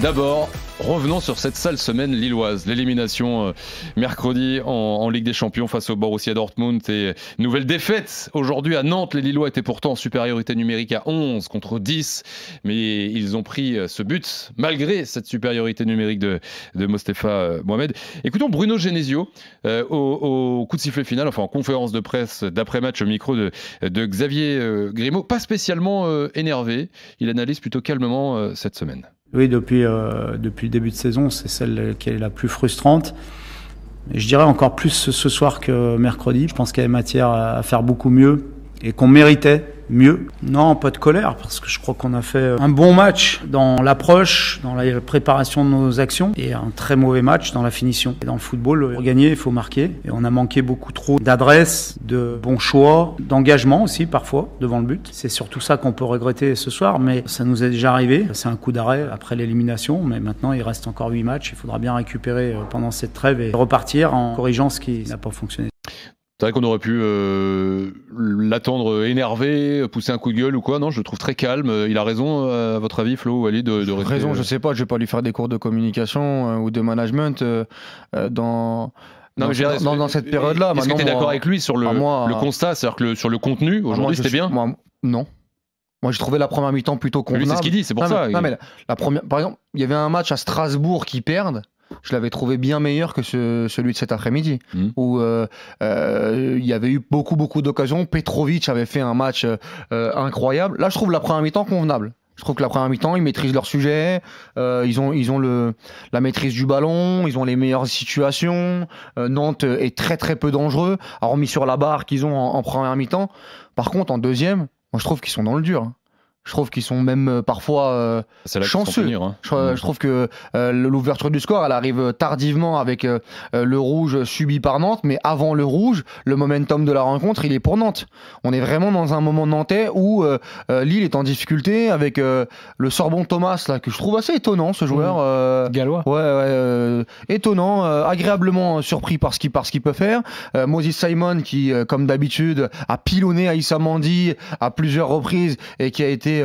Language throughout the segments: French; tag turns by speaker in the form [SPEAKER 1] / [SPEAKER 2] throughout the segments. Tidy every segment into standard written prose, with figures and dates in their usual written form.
[SPEAKER 1] D'abord, revenons sur cette sale semaine lilloise. L'élimination mercredi en Ligue des Champions face au Borussia Dortmund et nouvelle défaite aujourd'hui à Nantes. Les Lillois étaient pourtant en supériorité numérique à 11 contre 10, mais ils ont pris ce but malgré cette supériorité numérique de Mostefa Mohamed. Écoutons Bruno Genesio au coup de sifflet final, enfin en conférence de presse d'après-match au micro de Xavier Grimaud. Pas spécialement énervé, il analyse plutôt calmement cette semaine.
[SPEAKER 2] Oui, depuis le début de saison, c'est celle qui est la plus frustrante. Et je dirais encore plus ce soir que mercredi. Je pense qu'il y avait matière à faire beaucoup mieux et qu'on méritait mieux. Non, pas de colère, parce que je crois qu'on a fait un bon match dans l'approche, dans la préparation de nos actions, et un très mauvais match dans la finition. Et dans le football, pour gagner, il faut marquer. Et on a manqué beaucoup trop d'adresse, de bons choix, d'engagement aussi parfois devant le but. C'est surtout ça qu'on peut regretter ce soir, mais ça nous est déjà arrivé. C'est un coup d'arrêt après l'élimination, mais maintenant il reste encore 8 matchs. Il faudra bien récupérer pendant cette trêve et repartir en corrigeant ce qui n'a pas fonctionné.
[SPEAKER 1] C'est vrai qu'on aurait pu l'attendre énervé, pousser un coup de gueule ou quoi. Non, je le trouve très calme. Il a raison, à votre avis, Flo ou Ali, de rester...
[SPEAKER 3] Raison, je sais pas. Je vais pas lui faire des cours de communication ou de management dans cette période-là.
[SPEAKER 1] Est-ce que tu es d'accord avec lui sur le constat, c'est-à-dire que sur le contenu, aujourd'hui, c'était bien?
[SPEAKER 3] Non. Moi, j'ai trouvé la première mi-temps plutôt convenable.
[SPEAKER 1] Lui, c'est ce qu'il dit, c'est pour ça.
[SPEAKER 3] Non, mais la première, par exemple, il y avait un match à Strasbourg qui perdent. Je l'avais trouvé bien meilleur que celui de cet après-midi, où il y avait eu beaucoup d'occasions. Petrovic avait fait un match incroyable. Là, je trouve la première mi-temps convenable. Je trouve que la première mi-temps, ils maîtrisent leur sujet, ils ont la maîtrise du ballon, ils ont les meilleures situations. Nantes est très peu dangereux, hormis sur la barre qu'ils ont en première mi-temps. Par contre, en deuxième, moi, je trouve qu'ils sont dans le dur. Je trouve qu'ils sont même parfois chanceux. Je trouve que l'ouverture du score, elle arrive tardivement avec le rouge subi par Nantes, mais avant le rouge, le momentum de la rencontre, il est pour Nantes. On est vraiment dans un moment nantais où Lille est en difficulté avec le Sorbon Thomas, là, que je trouve assez étonnant, ce joueur.
[SPEAKER 4] Gallois.
[SPEAKER 3] Étonnant, agréablement surpris par ce qu'il peut faire. Moses Simon qui, comme d'habitude, a pilonné Aïssa Mandi à plusieurs reprises et qui a été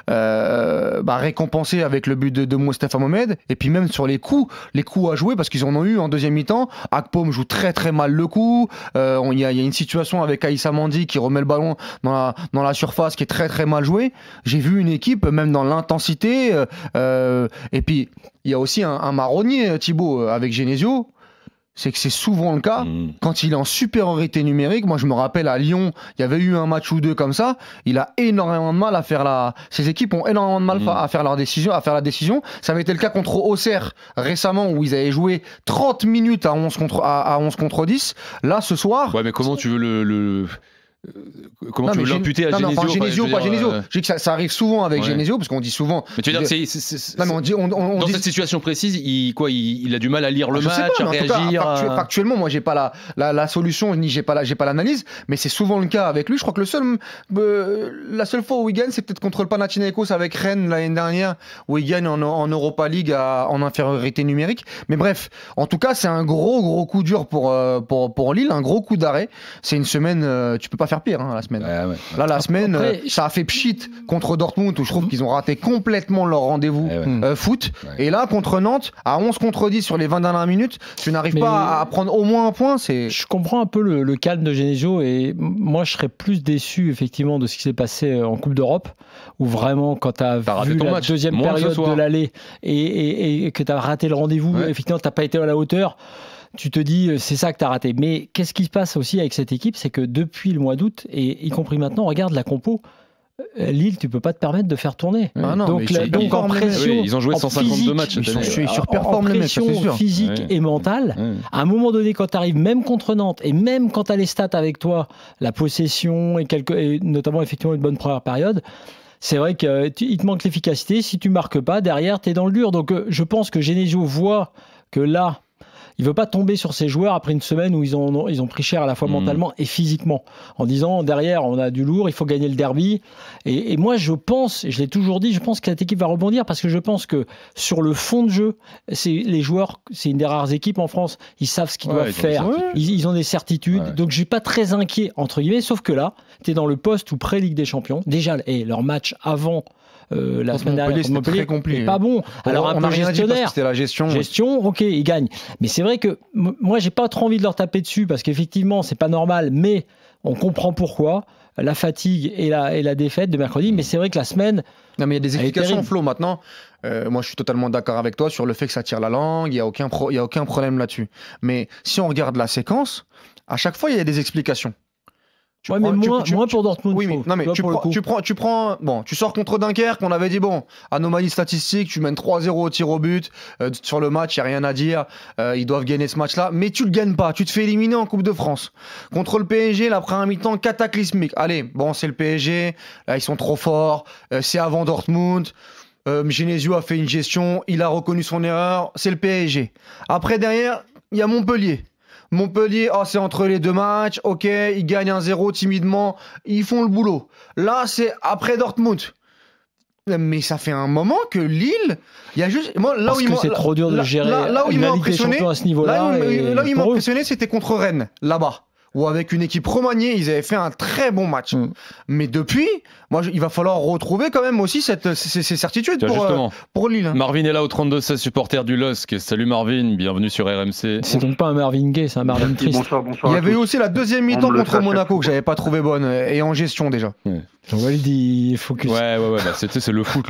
[SPEAKER 3] récompensé avec le but de Mostefa Mohamed. Et puis même sur les coups à jouer, parce qu'ils en ont eu en deuxième mi-temps. Akpom joue très mal le coup. Il y a une situation avec Aïssa Mandi qui remet le ballon dans la surface qui est très mal jouée. J'ai vu une équipe, même dans l'intensité, et puis il y a aussi un marronnier, Thibaut, avec Genesio. C'est que c'est souvent le cas quand il est en supériorité numérique. Moi, je me rappelle à Lyon, il y avait eu un match ou deux comme ça. Il a énormément de mal à faire Ses équipes ont énormément de mal à faire la décision. Ça avait été le cas contre Auxerre récemment où ils avaient joué 30 minutes à 11 contre 10. Là, ce soir.
[SPEAKER 1] Ouais, mais comment tu veux Comment tu veux l'imputer à Genesio?
[SPEAKER 3] Pas Genesio. Je dis que ça arrive souvent avec Genesio, parce qu'on dit souvent.
[SPEAKER 1] Mais tu veux dire, dans cette situation précise, il a du mal à lire le match, à réagir.
[SPEAKER 3] Factuellement, moi, j'ai pas la solution, ni j'ai pas l'analyse, mais c'est souvent le cas avec lui. Je crois que la seule fois où il gagne, c'est peut-être contre le Panathinaikos avec Rennes l'année dernière, où il gagne en Europa League en infériorité numérique. Mais bref, en tout cas, c'est un gros coup dur pour Lille, un gros coup d'arrêt. C'est une semaine, tu peux pas faire pire la semaine. Là, la semaine, ça a fait pchit contre Dortmund, où je trouve qu'ils ont raté complètement leur rendez-vous foot. Et là, contre Nantes, à 11 contre 10 sur les 20 dernières minutes, tu n'arrives pas à prendre au moins un point. Je
[SPEAKER 4] comprends un peu le calme de Genesio, et moi, je serais plus déçu effectivement de ce qui s'est passé en Coupe d'Europe, où vraiment, quand tu as vu la deuxième période de l'aller et que tu as raté le rendez-vous, effectivement, tu n'as pas été à la hauteur. Tu te dis, c'est ça que tu as raté. Mais qu'est-ce qui se passe aussi avec cette équipe? C'est que depuis le mois d'août, et y compris maintenant, regarde la compo. Lille, tu peux pas te permettre de faire tourner. Donc en pression,
[SPEAKER 1] ils ont joué 152 matchs.
[SPEAKER 4] Ils surperforment les mecs, c'est sûr. Physique et mentale. À un moment donné, quand tu arrives, même contre Nantes, et même quand tu as les stats avec toi, la possession et notamment effectivement une bonne première période, c'est vrai qu'il te manque l'efficacité. Si tu marques pas, derrière, tu es dans le dur. Donc je pense que Genesio voit que là, il veut pas tomber sur ces joueurs après une semaine où ils ont pris cher à la fois mentalement et physiquement, en disant derrière on a du lourd, il faut gagner le derby. Et moi je pense, et je l'ai toujours dit, je pense que cette équipe va rebondir, parce que je pense que sur le fond de jeu, les joueurs, c'est une des rares équipes en France, ils savent ce qu'ils doivent faire, ils ont des certitudes, donc je suis pas très inquiet entre guillemets, sauf que là, tu es dans le poste ou pré-Ligue des Champions. Déjà, leur match avant la semaine dernière contre
[SPEAKER 3] Montpellier, très compliqué.
[SPEAKER 4] pas bon. Alors un peu gestionnaire.
[SPEAKER 3] C'était la gestion.
[SPEAKER 4] Ok, ils gagnent. Mais c'est vrai que moi, j'ai pas trop envie de leur taper dessus parce qu'effectivement, c'est pas normal, mais on comprend pourquoi. La fatigue et la défaite de mercredi, mais c'est vrai que la semaine.
[SPEAKER 3] Non, mais il y a des explications, Flo, maintenant. Moi, je suis totalement d'accord avec toi sur le fait que ça tire la langue, il n'y a aucun problème là-dessus. Mais si on regarde la séquence, à chaque fois, il y a des explications.
[SPEAKER 4] Moins pour Dortmund.
[SPEAKER 3] Oui, mais tu sors contre Dunkerque, on avait dit anomalie statistique, tu mènes 3-0 au tir au but, sur le match, il n'y a rien à dire, ils doivent gagner ce match-là, mais tu le gagnes pas, tu te fais éliminer en Coupe de France. Contre le PSG, la première mi-temps cataclysmique. Allez, c'est le PSG, là ils sont trop forts, c'est avant Dortmund. Genesio a fait une gestion, il a reconnu son erreur, c'est le PSG. Après, derrière, il y a Montpellier, c'est entre les deux matchs, ok, ils gagnent 1-0 timidement, ils font le boulot. Là, c'est après Dortmund. Mais ça fait un moment que Lille, il y a juste...
[SPEAKER 4] c'est trop dur de gérer
[SPEAKER 3] là où il m'a impressionné,
[SPEAKER 4] à ce niveau-là.
[SPEAKER 3] Là où il m'a impressionné, c'était contre Rennes, là-bas. Où avec une équipe remaniée, ils avaient fait un très bon match. Mais depuis, il va falloir retrouver quand même aussi ces certitudes pour Lille.
[SPEAKER 1] Marvin est là au 32-16, supporter du LOSC. Salut Marvin, bienvenue sur RMC.
[SPEAKER 4] C'est donc pas un Marvin Gay, c'est un Marvin triste.
[SPEAKER 5] Bonsoir.
[SPEAKER 3] Il y avait eu aussi la deuxième mi-temps contre Monaco que j'avais pas trouvé bonne et en gestion déjà.
[SPEAKER 4] Walid, il focus.
[SPEAKER 1] Ouais, c'est le foot.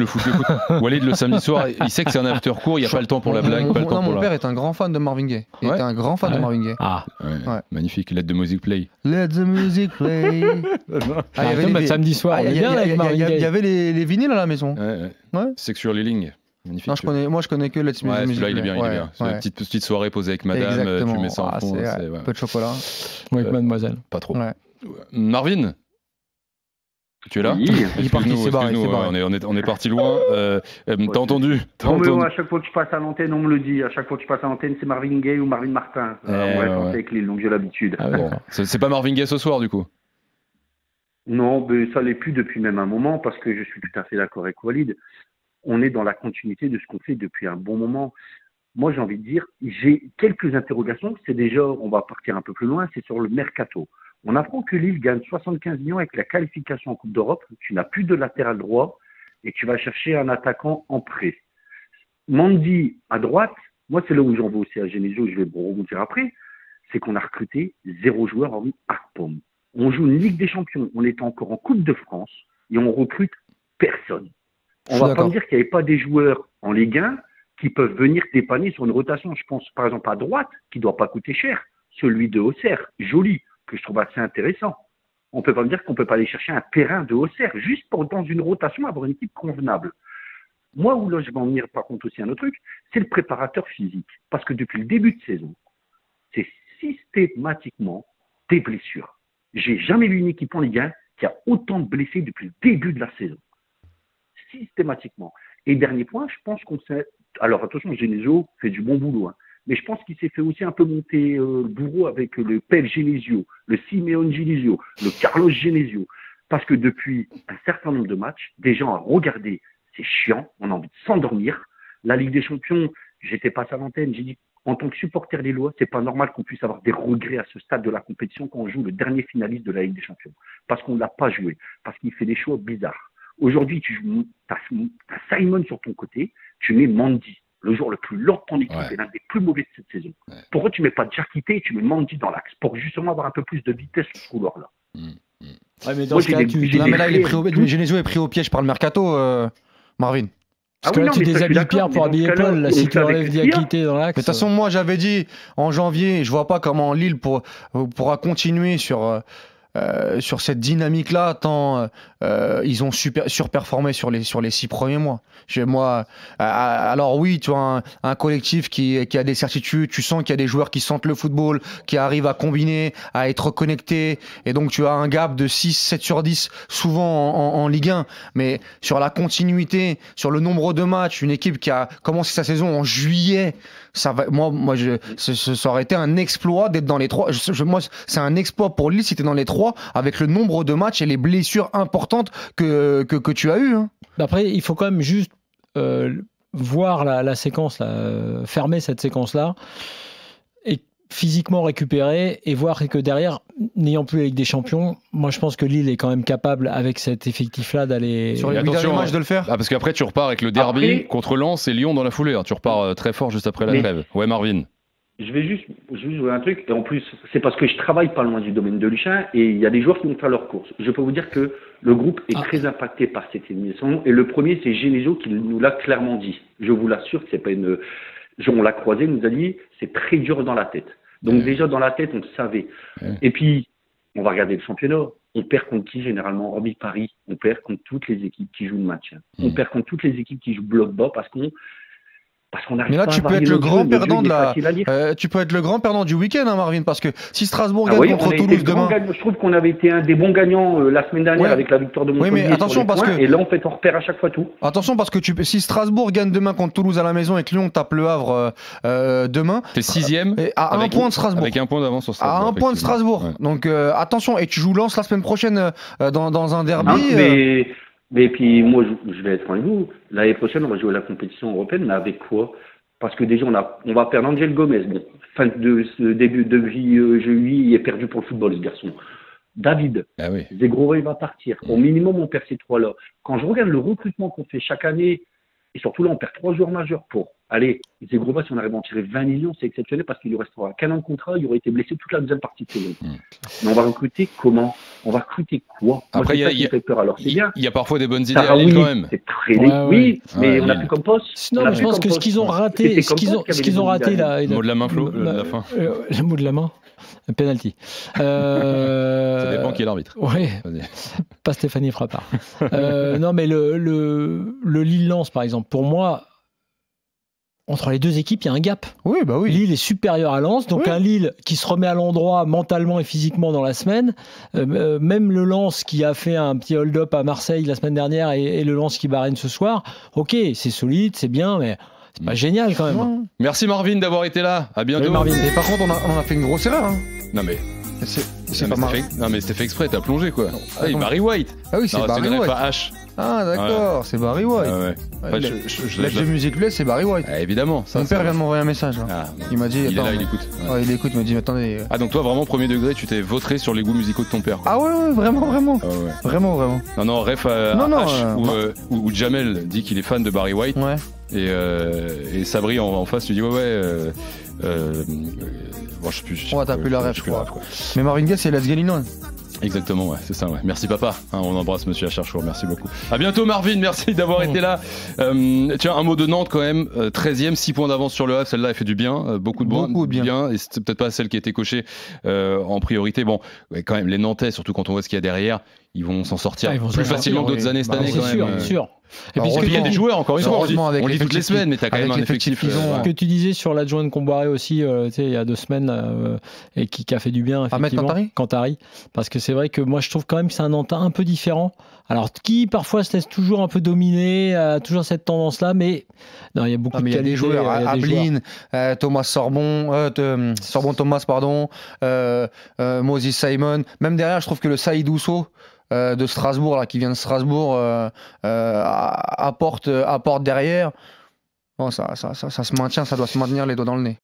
[SPEAKER 1] Walid, le samedi soir, il sait que c'est un after court, il n'y a pas le temps pour la blague.
[SPEAKER 3] Mon père est un grand fan de Marvin Gaye. Il était un grand fan de Marvin Gaye.
[SPEAKER 1] Magnifique, let the music play.
[SPEAKER 3] Let the music play.
[SPEAKER 4] Samedi soir, il
[SPEAKER 3] y avait les vinyles à la maison.
[SPEAKER 1] Sexual Healing. Magnifique.
[SPEAKER 3] Non, je connais que Let's Music.
[SPEAKER 1] Celui-là, il est bien. C'est une petite soirée posée avec madame, tu mets ça en fond.
[SPEAKER 3] Un peu de chocolat.
[SPEAKER 4] Avec mademoiselle.
[SPEAKER 1] Pas trop. Marvin, tu es là?
[SPEAKER 5] Oui.
[SPEAKER 3] Il est parti, c'est barré.
[SPEAKER 1] On est parti loin. T'as entendu?
[SPEAKER 5] À chaque fois que je passe à l'antenne, on me le dit. À chaque fois que je passe à l'antenne, c'est Marvin Gaye ou Marvin Martin. Avec Lille, donc j'ai l'habitude.
[SPEAKER 1] C'est pas Marvin Gaye ce soir, du coup?
[SPEAKER 5] Non, mais ça l'est plus depuis même un moment, parce que je suis tout à fait d'accord avec Walid. On est dans la continuité de ce qu'on fait depuis un bon moment. Moi, j'ai envie de dire, j'ai quelques interrogations. C'est déjà, on va partir un peu plus loin, c'est sur le mercato. On apprend que Lille gagne 75 millions avec la qualification en Coupe d'Europe. Tu n'as plus de latéral droit et tu vas chercher un attaquant en prêt. Mandy à droite, moi c'est là où j'en veux aussi à Genesio, je vais remonter après, c'est qu'on a recruté 0 joueur hormis Akpom. On joue une Ligue des Champions, on est encore en Coupe de France et on recrute personne. On va pas me dire qu'il n'y avait pas des joueurs en Ligue 1 qui peuvent venir dépanner sur une rotation. Je pense par exemple à droite, qui ne doit pas coûter cher, celui de Auxerre, joli, que je trouve assez intéressant. On ne peut pas me dire qu'on ne peut pas aller chercher un terrain de Auxerre juste pour, dans une rotation, avoir une équipe convenable. Moi, où là, je vais en venir par contre aussi un autre truc, c'est le préparateur physique. Parce que depuis le début de saison, c'est systématiquement des blessures. J'ai jamais vu une équipe en Ligue 1 qui a autant de blessés depuis le début de la saison. Systématiquement. Et dernier point, je pense qu'on s'est... Alors attention, Genesio fait du bon boulot, mais je pense qu'il s'est fait aussi un peu monter le bourreau avec le Pep Genesio, le Simeone Genesio, le Carlos Genesio. Parce que depuis un certain nombre de matchs, des gens à regarder, c'est chiant, on a envie de s'endormir. La Ligue des Champions, j'étais passé à l'antenne, j'ai dit, en tant que supporter lillois, c'est pas normal qu'on puisse avoir des regrets à ce stade de la compétition quand on joue le dernier finaliste de la Ligue des Champions. Parce qu'on ne l'a pas joué, parce qu'il fait des choix bizarres. Aujourd'hui, tu as Simon sur ton côté, tu mets Mandy, le joueur le plus lent de ton équipe et l'un des plus mauvais de cette saison. Pourquoi tu mets pas Diakité et tu mets Mandy dans l'axe pour justement avoir un peu plus de vitesse sur ce couloir-là?
[SPEAKER 4] Mais dans ce cas,
[SPEAKER 3] Genesio est pris au piège par le mercato, Marvin.
[SPEAKER 4] Parce que là, tu déshabilles Pierre pour habiller Paul, là, si tu enlèves Diakité dans l'axe.
[SPEAKER 3] De toute façon, moi, j'avais dit en janvier, je vois pas comment Lille pourra continuer sur cette dynamique-là, tant ils ont surperformé sur les 6 premiers mois. Alors oui, tu as un collectif qui a des certitudes, tu sens qu'il y a des joueurs qui sentent le football, qui arrivent à combiner, à être connectés, et donc tu as un gap de 6, 7 sur 10, souvent en Ligue 1, mais sur la continuité, sur le nombre de matchs, une équipe qui a commencé sa saison en juillet, ça aurait été un exploit d'être dans les 3. Moi, c'est un exploit pour Lille si tu es dans les 3 avec le nombre de matchs et les blessures importantes que tu as eues.
[SPEAKER 4] Après, il faut quand même juste voir la séquence, fermer cette séquence-là. Et physiquement récupérer et voir que derrière, n'ayant plus la Ligue des Champions, moi je pense que Lille est quand même capable avec cet effectif-là d'aller
[SPEAKER 3] sur les 8 derniers matchs de le faire.
[SPEAKER 1] Parce qu'après tu repars avec le derby contre Lens et Lyon dans la foulée. Tu repars très fort juste après la trêve. Ouais, Marvin.
[SPEAKER 5] Je vais juste jouer un truc, et en plus, c'est parce que je travaille pas loin du domaine de Luchin, et il y a des joueurs qui vont faire leur course. Je peux vous dire que le groupe est très impacté par cette élimination, et le premier, c'est Genesio qui nous l'a clairement dit. Je vous l'assure que c'est pas une... On l'a croisé, il nous a dit, c'est très dur dans la tête. Donc déjà, dans la tête, on le savait. Et puis, on va regarder le championnat. On perd contre qui, généralement, hormis Paris? On perd contre toutes les équipes qui jouent le match. On perd contre toutes les équipes qui jouent bloc bas parce qu'on
[SPEAKER 3] mais là, tu peux être le grand perdant tu peux être le grand perdant du week-end, hein, Marvin, parce que si Strasbourg gagne contre Toulouse demain.
[SPEAKER 5] Je trouve qu'on avait été un des bons gagnants la semaine dernière avec la victoire de Montpellier.
[SPEAKER 3] Oui, mais attention parce que.
[SPEAKER 5] Et là, en fait, on repère à chaque fois tout.
[SPEAKER 3] Attention parce que si Strasbourg gagne demain contre Toulouse à la maison et que Lyon tape le Havre demain.
[SPEAKER 1] T'es 6ème.
[SPEAKER 3] À un point de Strasbourg.
[SPEAKER 1] Avec un point d'avance sur Strasbourg.
[SPEAKER 3] À un point de Strasbourg. Ouais. Donc attention. Et tu joues Lens la semaine prochaine dans un derby.
[SPEAKER 5] Mais puis, moi, je vais être avec vous. L'année prochaine, on va jouer la compétition européenne, mais avec quoi? Parce que déjà, on va perdre Angel Gomez. Bon, fin de ce début de vie, il est perdu pour le football, ce garçon. David, Zegrova, il va partir. Au minimum, on perd ces trois-là. Quand je regarde le recrutement qu'on fait chaque année, et surtout là, on perd 3 joueurs majeurs pour. Allez, Zegrova, si on arrive à en tirer 20 millions, c'est exceptionnel parce qu'il lui restera qu'un an de contrat, il aurait été blessé toute la deuxième partie de saison. Mais on va recruter comment? On va recruter quoi?
[SPEAKER 1] Après, il y a parfois des bonnes idées à Lille quand même.
[SPEAKER 5] C'est très mais on n'a plus comme poste.
[SPEAKER 4] Non, mais je pense que ce qu'ils ont raté, là.
[SPEAKER 1] Le mot de la main, Flo, la fin.
[SPEAKER 4] Le mot de la main. Un penalty.
[SPEAKER 1] Ça dépend qui est l'arbitre.
[SPEAKER 4] Oui. Pas Stéphanie Frappard. Non, mais le Lille-Lens, par exemple, pour moi, entre les deux équipes, il y a un gap.
[SPEAKER 3] Oui, bah oui.
[SPEAKER 4] Lille est supérieur à Lens, donc un Lille qui se remet à l'endroit mentalement et physiquement dans la semaine. Même le Lens qui a fait un petit hold-up à Marseille la semaine dernière et le Lens qui bat Rennes ce soir. Ok, c'est solide, c'est bien, mais c'est pas génial quand même.
[SPEAKER 1] Merci Marvin d'avoir été là. À bientôt.
[SPEAKER 3] Marvin. Et par contre, on a fait une grosse erreur. Hein.
[SPEAKER 1] Non mais.
[SPEAKER 3] C'est pas marrant.
[SPEAKER 1] Non mais c'était fait exprès, t'as plongé quoi. Barry White.
[SPEAKER 3] Ah oui, c'est Barry White.
[SPEAKER 1] H.
[SPEAKER 3] Ah d'accord, c'est Barry White. L'aide de musique lui, c'est Barry White.
[SPEAKER 1] Évidemment.
[SPEAKER 3] Mon père vient de m'envoyer un message. Il m'a dit.
[SPEAKER 1] Il est là, il écoute.
[SPEAKER 3] Il écoute, il m'a dit attendez.
[SPEAKER 1] Ah donc toi vraiment premier degré, tu t'es vautré sur les goûts musicaux de ton père.
[SPEAKER 3] Ah ouais, vraiment. Vraiment.
[SPEAKER 1] Non, ref à H où Jamel dit qu'il est fan de Barry White.
[SPEAKER 3] Ouais.
[SPEAKER 1] Et Sabri en face lui dit bon, je sais plus.
[SPEAKER 3] On va taper la ref, je crois. Mais Marvin Gaye, c'est Let's Get It On.
[SPEAKER 1] Exactement, c'est ça. Merci papa. On embrasse Monsieur Acharchour. Merci beaucoup. À bientôt Marvin. Merci d'avoir été là. Tiens, un mot de Nantes quand même. 13e, 6 points d'avance sur le Havre. Celle-là, elle fait du bien. Beaucoup de bien. Et c'est peut-être pas celle qui a été cochée en priorité. Bon, quand même, les Nantais, surtout quand on voit ce qu'il y a derrière, ils vont s'en sortir plus facilement que d'autres années cette année.
[SPEAKER 4] C'est sûr.
[SPEAKER 1] Et puis il y a des joueurs, encore une fois, on dit toutes les semaines, mais tu as quand même un effectif.
[SPEAKER 4] Ce que tu disais sur l'adjoint de Comboiré aussi, il y a 2 semaines, et qui a fait du bien, effectivement. Cantari. Parce que c'est vrai que moi, je trouve quand même que c'est un Nantin un peu différent. Alors, qui parfois se laisse toujours un peu dominer, a toujours cette tendance-là, mais non, il y a beaucoup de qualités.
[SPEAKER 3] Il y a des joueurs, Ablin, Thomas Sorbon, Thomas, pardon, Moses Simon. Même derrière, je trouve que le Saïd Ousso de Strasbourg, là, qui vient de Strasbourg, apporte derrière. Bon, ça se maintient, ça doit se maintenir les doigts dans le nez.